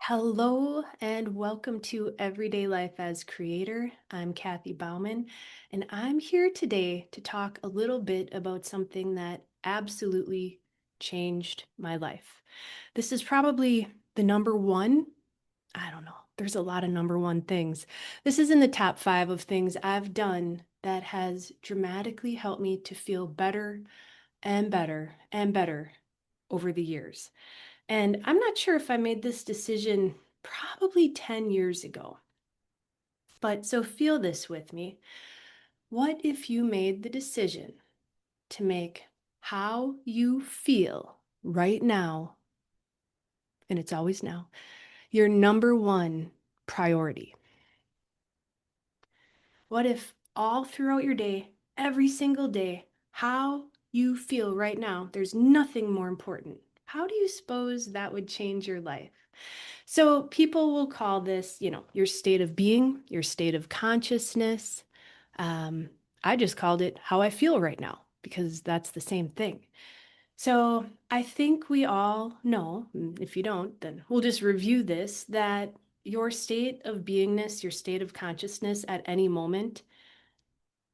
Hello and welcome to Everyday Life as Creator. I'm Cathy Baumann, and I'm here today to talk a little bit about something that absolutely changed my life. This is probably the number one, I don't know, there's a lot of number one things. This is in the top 5 of things I've done that has dramatically helped me to feel better and better and better over the years. And I'm not sure if I made this decision probably 10 years ago. But so feel this with me. What if you made the decision to make how you feel right now, and it's always now, your number one priority? What if all throughout your day, every single day, how you feel right now, there's nothing more important? How do you suppose that would change your life? So people will call this, your state of being, your state of consciousness. Um, I just called it how I feel right now because that's the same thing. So I think we all know, if you don't, then we'll just review this, that your state of beingness, your state of consciousness at any moment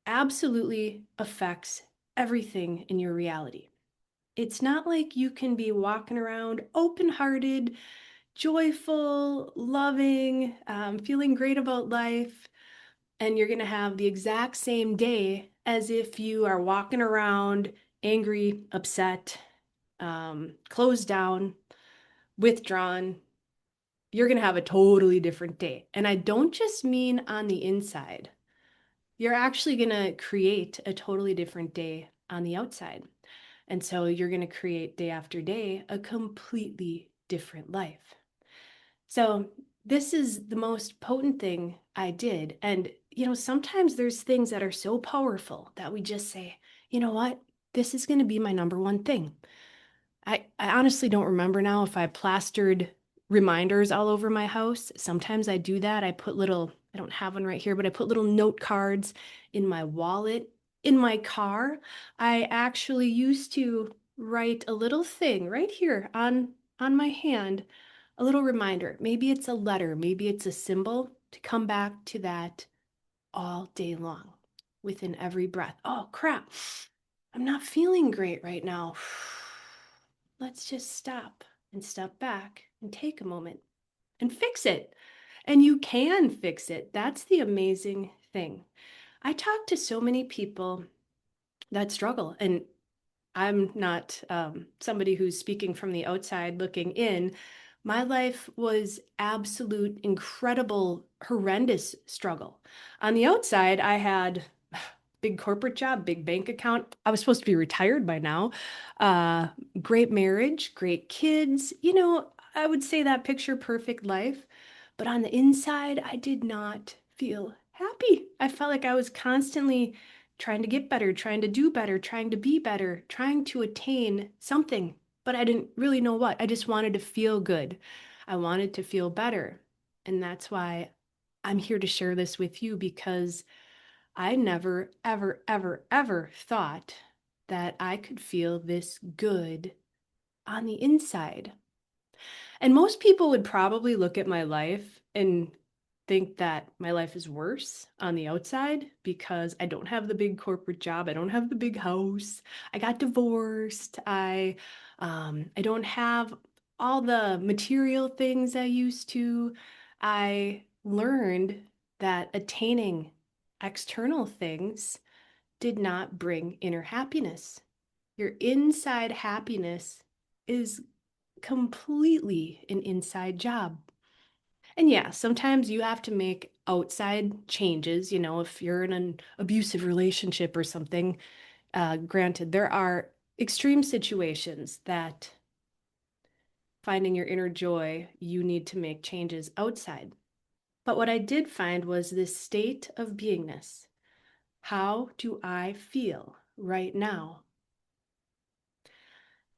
absolutely affects everything in your reality. It's not like you can be walking around open-hearted, joyful, loving, feeling great about life, and you're going to have the exact same day as if you are walking around angry, upset, closed down, withdrawn. You're going to have a totally different day. And I don't just mean on the inside. You're actually going to create a totally different day on the outside. And so you're going to create day after day a completely different life. So this is the most potent thing I did. And, sometimes there's things that are so powerful that we just say, you know what? This is going to be my number one thing. I honestly don't remember now if I plastered reminders all over my house. Sometimes I do that. I don't have one right here, but I put little note cards in my wallet, in my car. I actually used to write a little thing right here on my hand, a little reminder. Maybe it's a letter, maybe it's a symbol to come back to that all day long within every breath. Oh, crap. I'm not feeling great right now. Let's just stop and step back and take a moment and fix it. And you can fix it. That's the amazing thing. I talk to so many people that struggle, and I'm not somebody who's speaking from the outside looking in. My life was absolute, incredible, horrendous struggle. On the outside, I had big corporate job, big bank account. I was supposed to be retired by now. Uh, Great marriage, great kids. I would say that picture perfect life. But on the inside, I did not feel happy. I felt like I was constantly trying to get better, trying to do better, trying to be better, trying to attain something, but I didn't really know what. I just wanted to feel good. I wanted to feel better. And that's why I'm here to share this with you because I never, ever, ever, ever thought that I could feel this good on the inside. And most people would probably look at my life and think that my life is worse on the outside because I don't have the big corporate job. I don't have the big house. I got divorced. I don't have all the material things I used to. I learned that attaining external things did not bring inner happiness. Your inside happiness is completely an inside job. And yeah, sometimes you have to make outside changes. If you're in an abusive relationship or something, granted, there are extreme situations that finding your inner joy, you need to make changes outside. But what I did find was this state of beingness. How do I feel right now?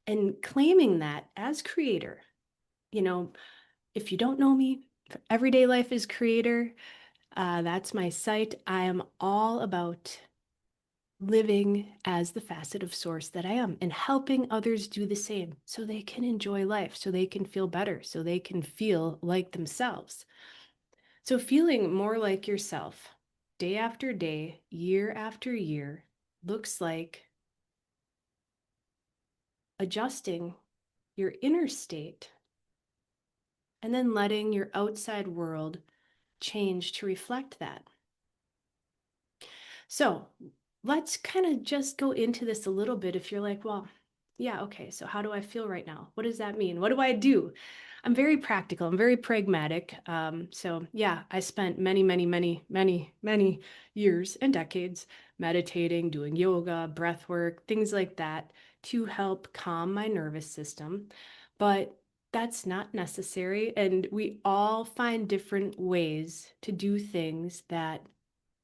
And claiming that as creator, you know, if you don't know me, Everyday Life is Creator. That's my site. I am all about living as the facet of source that I am and helping others do the same so they can enjoy life, so they can feel better, so they can feel like themselves. So, feeling more like yourself day after day, year after year, looks like adjusting your inner state and then letting your outside world change to reflect that. So let's kind of just go into this a little bit. If you're like, well, yeah, okay, so how do I feel right now? What does that mean? What do I do? I'm very practical. I'm very pragmatic. So yeah, I spent many years and decades meditating, doing yoga, breath work, things like that to help calm my nervous system. But that's not necessary. And we all find different ways to do things that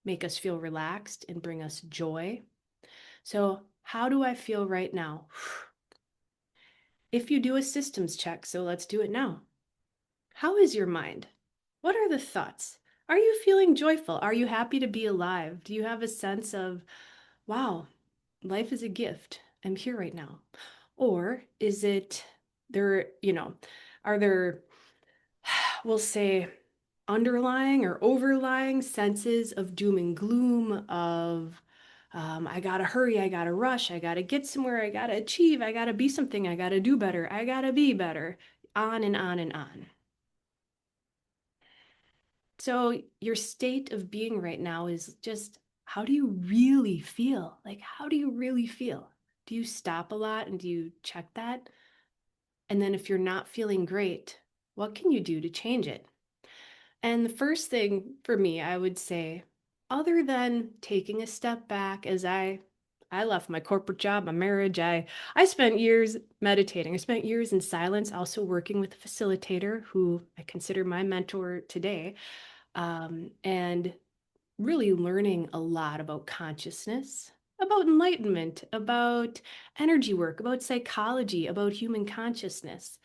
make us feel relaxed and bring us joy. So, how do I feel right now? If you do a systems check, so let's do it now. How is your mind? What are the thoughts? Are you feeling joyful? Are you happy to be alive? Do you have a sense of, wow, life is a gift. I'm here right now? Or is it there, are there, we'll say, underlying or overlying senses of doom and gloom, of I gotta hurry, I gotta rush, I gotta get somewhere, I gotta achieve, I gotta be something, I gotta do better, I gotta be better, on and on and on. So your state of being right now is just, how do you really feel? Like, how do you really feel? Do you stop a lot and do you check that? And then if you're not feeling great, what can you do to change it? And the first thing for me, I would say, other than taking a step back, as I left my corporate job, my marriage, I spent years meditating. I spent years in silence, also working with a facilitator who I consider my mentor today, and really learning a lot about consciousness, about enlightenment, about energy work, about psychology, about human consciousness.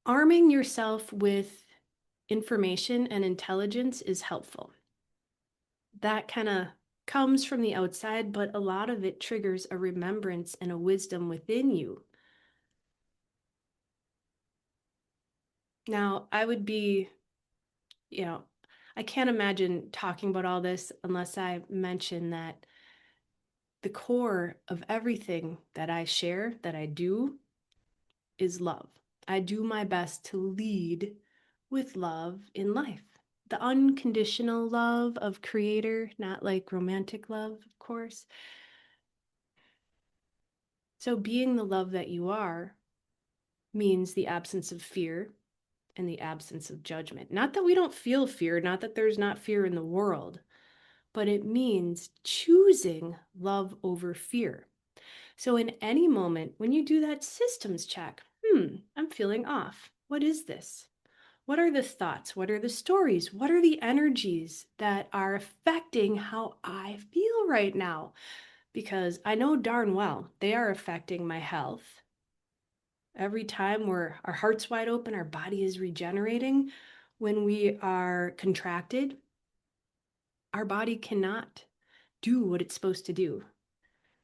Arming yourself with information and intelligence is helpful. That kind of comes from the outside, but a lot of it triggers a remembrance and a wisdom within you. Now, I would be, you know, I can't imagine talking about all this unless I mention that the core of everything that I share, that I do, is love. I do my best to lead with love in life. The unconditional love of Creator, not like romantic love, of course. So, being the love that you are means the absence of fear and the absence of judgment. Not that we don't feel fear, not that there's not fear in the world, but it means choosing love over fear. So, in any moment when you do that systems check, I'm feeling off. What is this? What are the thoughts? What are the stories? What are the energies that are affecting how I feel right now? Because I know darn well they are affecting my health. Every time our heart's wide open, our body is regenerating. When we are contracted, our body cannot do what it's supposed to do.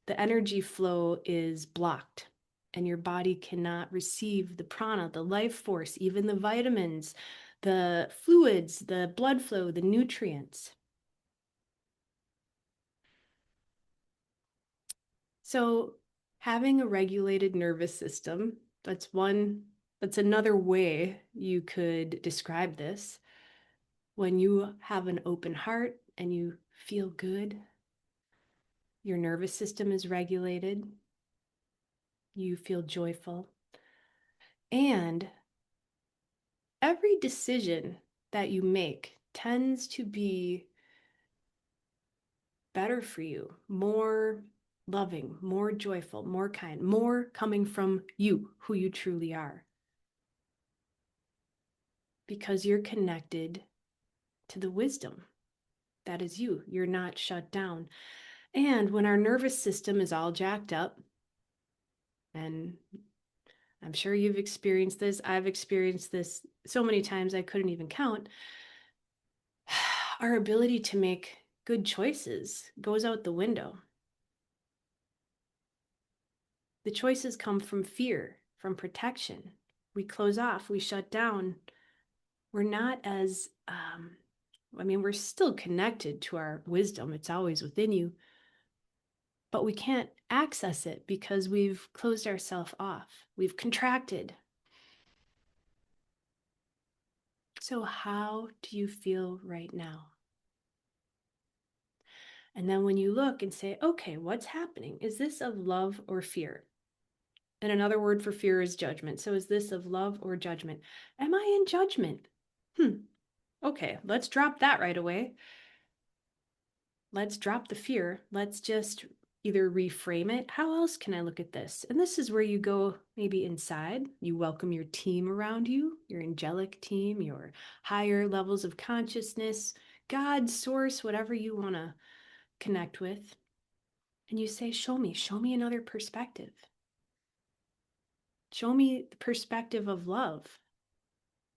The energy flow is blocked, and your body cannot receive the prana, the life force, even the vitamins, the fluids, the blood flow, the nutrients. So, having a regulated nervous system, that's another way you could describe this. When you have an open heart and you feel good, your nervous system is regulated, you feel joyful, and every decision that you make tends to be better for you, more loving, more joyful, more kind, more coming from you, who you truly are, because you're connected to the wisdom that is you. You're not shut down. And when our nervous system is all jacked up, and I'm sure you've experienced this, I've experienced this so many times I couldn't even count, our ability to make good choices goes out the window. The choices come from fear, from protection. We close off, we shut down. We're not as, we're still connected to our wisdom, it's always within you, but we can't access it because we've closed ourselves off. We've contracted. So, how do you feel right now? And then when you look and say, okay, what's happening? Is this of love or fear? And another word for fear is judgment. So, is this of love or judgment? Am I in judgment? Okay, let's drop that right away. Let's drop the fear. Let's just either reframe it. How else can I look at this? And this is where you go maybe inside. You welcome your team around you, your angelic team, your higher levels of consciousness, God, source, whatever you want to connect with. And you say, show me another perspective. Show me the perspective of love,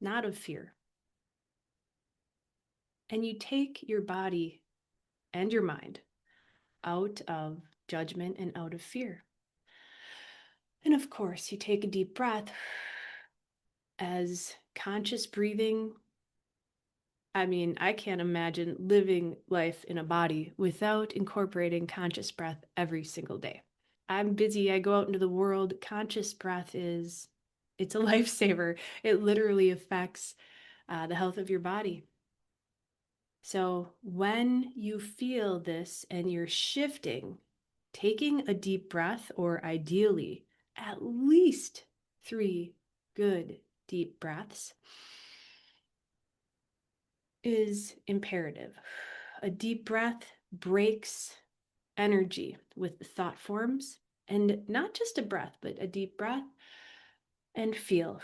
not of fear. And you take your body and your mind out of judgment and out of fear. And of course, you take a deep breath as conscious breathing. I can't imagine living life in a body without incorporating conscious breath every single day. I'm busy, I go out into the world. Conscious breath it's a lifesaver. It literally affects the health of your body. So when you feel this and you're shifting, taking a deep breath, or ideally at least 3 good deep breaths, is imperative. A deep breath breaks energy with the thought forms, and not just a breath, but a deep breath and feel.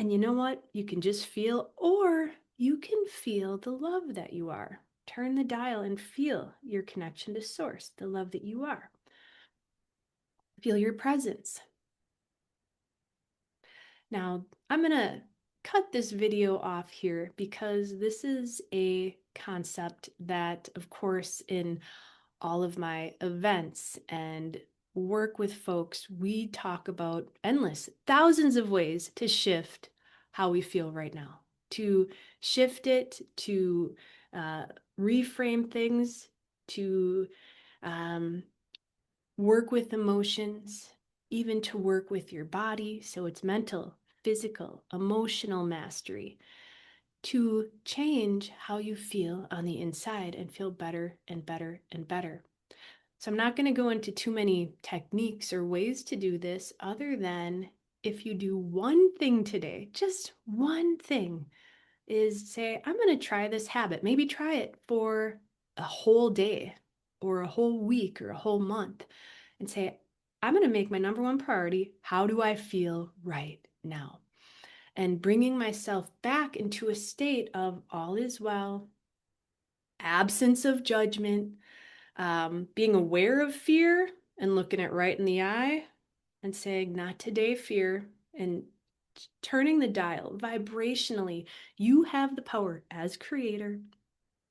And you know what? You can just feel, or you can feel the love that you are. Turn the dial and feel your connection to source, the love that you are. Feel your presence. Now, I'm going to cut this video off here because this is a concept that, of course, in all of my events and work with folks, we talk about endless, thousands of ways to shift how we feel right now, to shift it, to reframe things, to work with emotions, even to work with your body. So it's mental, physical, emotional mastery to change how you feel on the inside and feel better and better and better. So I'm not going to go into too many techniques or ways to do this other than if you do one thing today, just one thing, is say, I'm going to try this habit. Maybe try it for a whole day or a whole week or a whole month and say, I'm going to make my number one priority. How do I feel right now? And bringing myself back into a state of all is well, absence of judgment, being aware of fear and looking it right in the eye and saying, not today, fear, and turning the dial vibrationally. You have the power as creator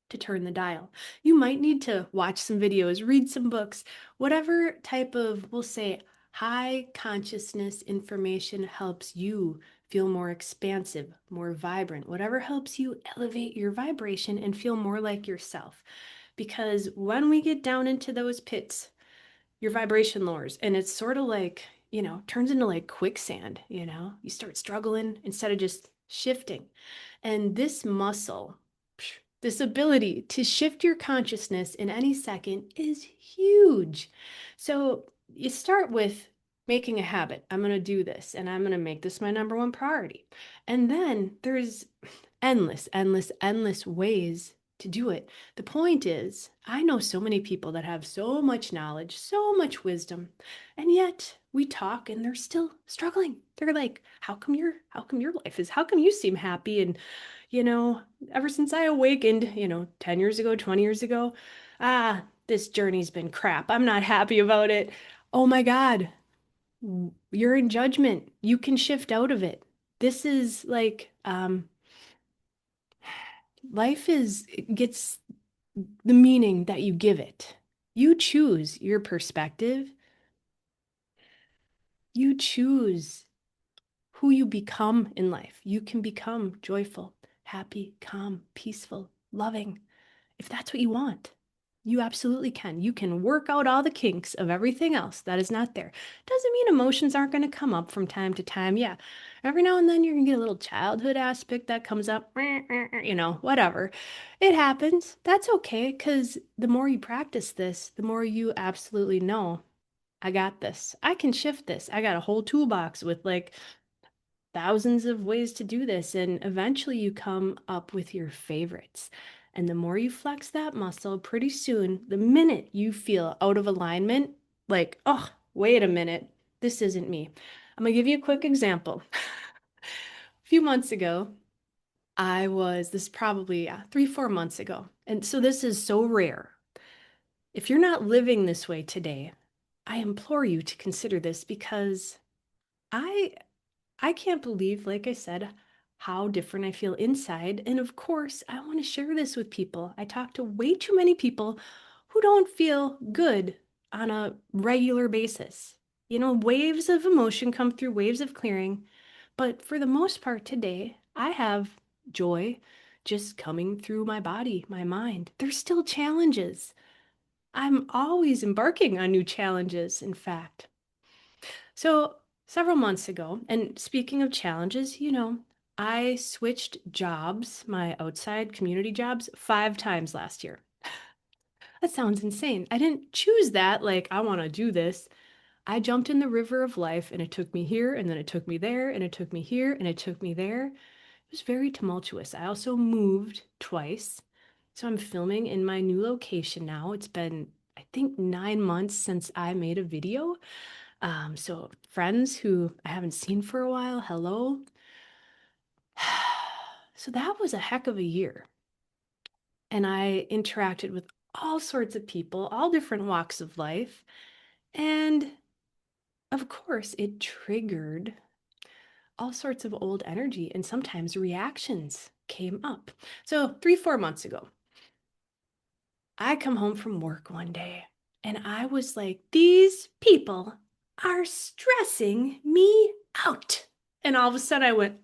to turn the dial. You might need to watch some videos, read some books, whatever type of, we'll say, high consciousness information helps you feel more expansive, more vibrant, whatever helps you elevate your vibration and feel more like yourself. Because when we get down into those pits, your vibration lowers, and it's sort of like, turns into like quicksand. You start struggling instead of just shifting. And this muscle, this ability to shift your consciousness in any second is huge. So you start with making a habit. I'm going to do this and I'm going to make this my number one priority. And then there's endless ways to do it. The point is, I know so many people that have so much knowledge, so much wisdom, and yet we talk and they're still struggling. They're like, how come your life is, how come you seem happy? And, ever since I awakened, 10 years ago, 20 years ago, this journey's been crap. I'm not happy about it. Oh my God, you're in judgment. You can shift out of it. This is like, life it gets the meaning that you give it. You choose your perspective. You choose who you become in life. You can become joyful, happy, calm, peaceful, loving, if that's what you want. You absolutely can. You can work out all the kinks of everything else that is not there. Doesn't mean emotions aren't going to come up from time to time. Yeah. Every now and then you're going to get a little childhood aspect that comes up, whatever. It happens. That's okay because the more you practice this, the more you absolutely know, I got this. I can shift this. I got a whole toolbox with like thousands of ways to do this. And eventually you come up with your favorites. And the more you flex that muscle, pretty soon, the minute you feel out of alignment, like, oh, wait a minute, this isn't me. I'm going to give you a quick example. A few months ago, this probably 3, 4 months ago. And so this is so rare. If you're not living this way today, I implore you to consider this because I I can't believe, like I said, how different I feel inside. And of course, I want to share this with people. I talk to way too many people who don't feel good on a regular basis. Waves of emotion come through, waves of clearing. But for the most part today, I have joy just coming through my body, my mind. There's still challenges. I'm always embarking on new challenges, in fact. So, several months ago, and speaking of challenges, I switched jobs, my outside community jobs, 5 times last year. That sounds insane. I didn't choose that, like, I want to do this. I jumped in the river of life and it took me here, and then it took me there, and it took me here, and it took me there. It was very tumultuous. I also moved twice. So I'm filming in my new location now. It's been, I think, 9 months since I made a video. So friends who I haven't seen for a while, hello. So that was a heck of a year. And I interacted with all sorts of people, all different walks of life. And of course, it triggered all sorts of old energy and sometimes reactions came up. So 3, 4 months ago, I come home from work one day and I was like, these people are stressing me out. And all of a sudden I went,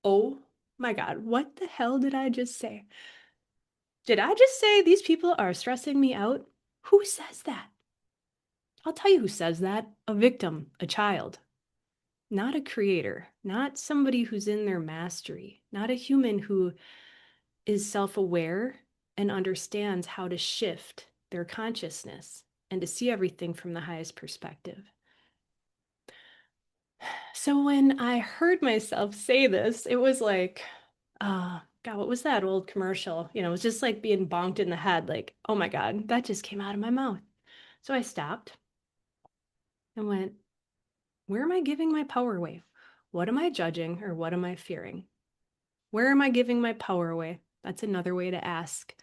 oh my God, what the hell did I just say? Did I just say these people are stressing me out? Who says that? I'll tell you who says that. A victim, a child, not a creator, not somebody who's in their mastery, not a human who is self-aware and understands how to shift their consciousness and to see everything from the highest perspective. So when I heard myself say this, it was like, God, what was that old commercial? It was just like being bonked in the head, like, oh my God, that just came out of my mouth. So I stopped and went, where am I giving my power away? What am I judging or what am I fearing? Where am I giving my power away? That's another way to ask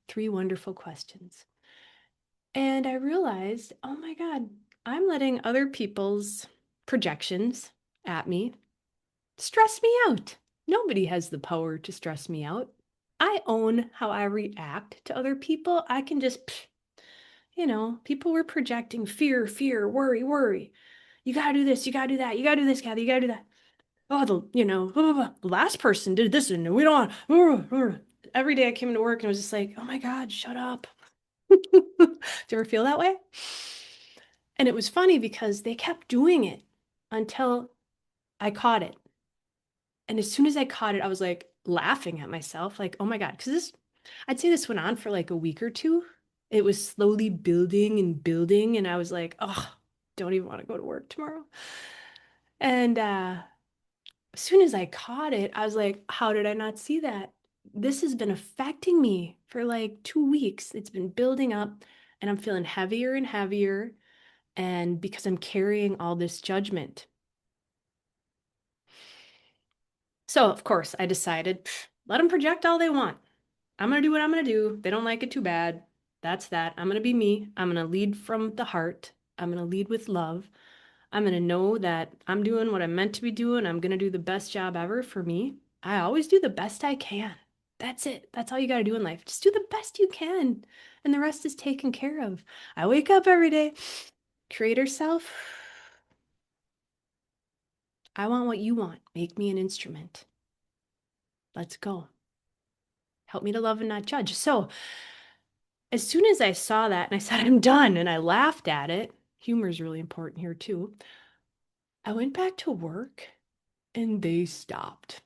3 wonderful questions. And I realized, oh my God, I'm letting other people's projections at me stress me out. Nobody has the power to stress me out. I own how I react to other people. I can just, people were projecting fear, fear, worry, worry. You got to do this. You got to do that. You got to do this, Cathy. You got to do that. Oh, the last person did this and we don't want. Every day I came into work and I was just like, oh my God, shut up. Do you ever feel that way? And it was funny because they kept doing it until I caught it. And as soon as I caught it, I was like laughing at myself, like, oh my God, because I'd say this went on for like a week or two. It was slowly building and building. And I was like, oh, don't even want to go to work tomorrow. And as soon as I caught it, I was like, how did I not see that? This has been affecting me for like 2 weeks. It's been building up and I'm feeling heavier and heavier. And because I'm carrying all this judgment. So, of course, I decided, let them project all they want. I'm going to do what I'm going to do. They don't like it too bad. That's that. I'm going to be me. I'm going to lead from the heart. I'm going to lead with love. I'm going to know that I'm doing what I'm meant to be doing. I'm going to do the best job ever for me. I always do the best I can. That's it. That's all you got to do in life. Just do the best you can, and the rest is taken care of. I wake up every day, creator self. I want what you want. Make me an instrument. Let's go. Help me to love and not judge. So, as soon as I saw that and I said, I'm done, and I laughed at it, humor is really important here too. I went back to work and they stopped.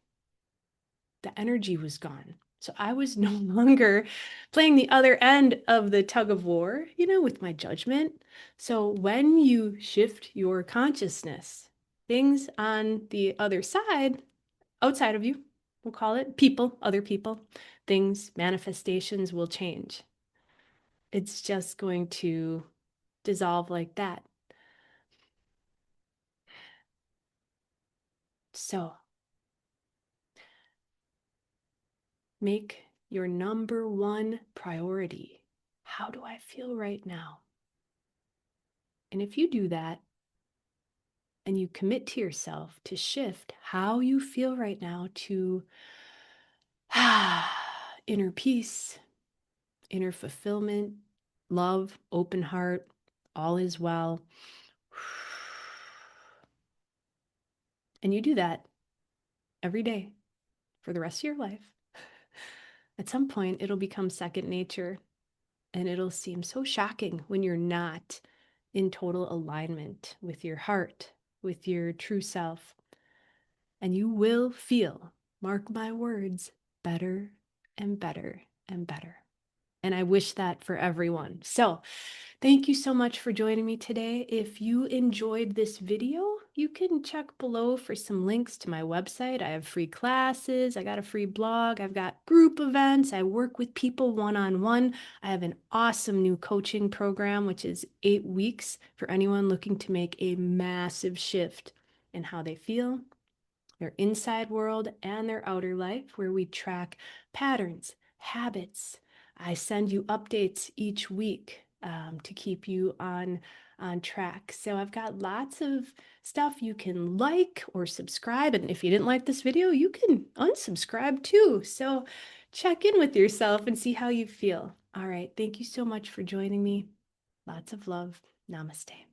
The energy was gone. So I was no longer playing the other end of the tug of war, with my judgment. So when you shift your consciousness, things on the other side, outside of you, we'll call it people, other people, things, manifestations will change. It's just going to dissolve like that. So make your number one priority. How do I feel right now? And if you do that and you commit to yourself to shift how you feel right now to inner peace, inner fulfillment, love, open heart, all is well. And you do that every day for the rest of your life. At some point, it'll become second nature, and it'll seem so shocking when you're not in total alignment with your heart, with your true self. And you will feel, mark my words, better and better and better. And I wish that for everyone. So thank you so much for joining me today. If you enjoyed this video, you can check below for some links to my website. I have free classes. I got a free blog. I've got group events. I work with people one-on-one. I have an awesome new coaching program, which is 8 weeks for anyone looking to make a massive shift in how they feel, their inside world, and their outer life, where we track patterns, habits. I send you updates each week to keep you on track. So I've got lots of stuff you can like or subscribe. And if you didn't like this video, you can unsubscribe too. So check in with yourself and see how you feel. All right. Thank you so much for joining me. Lots of love. Namaste.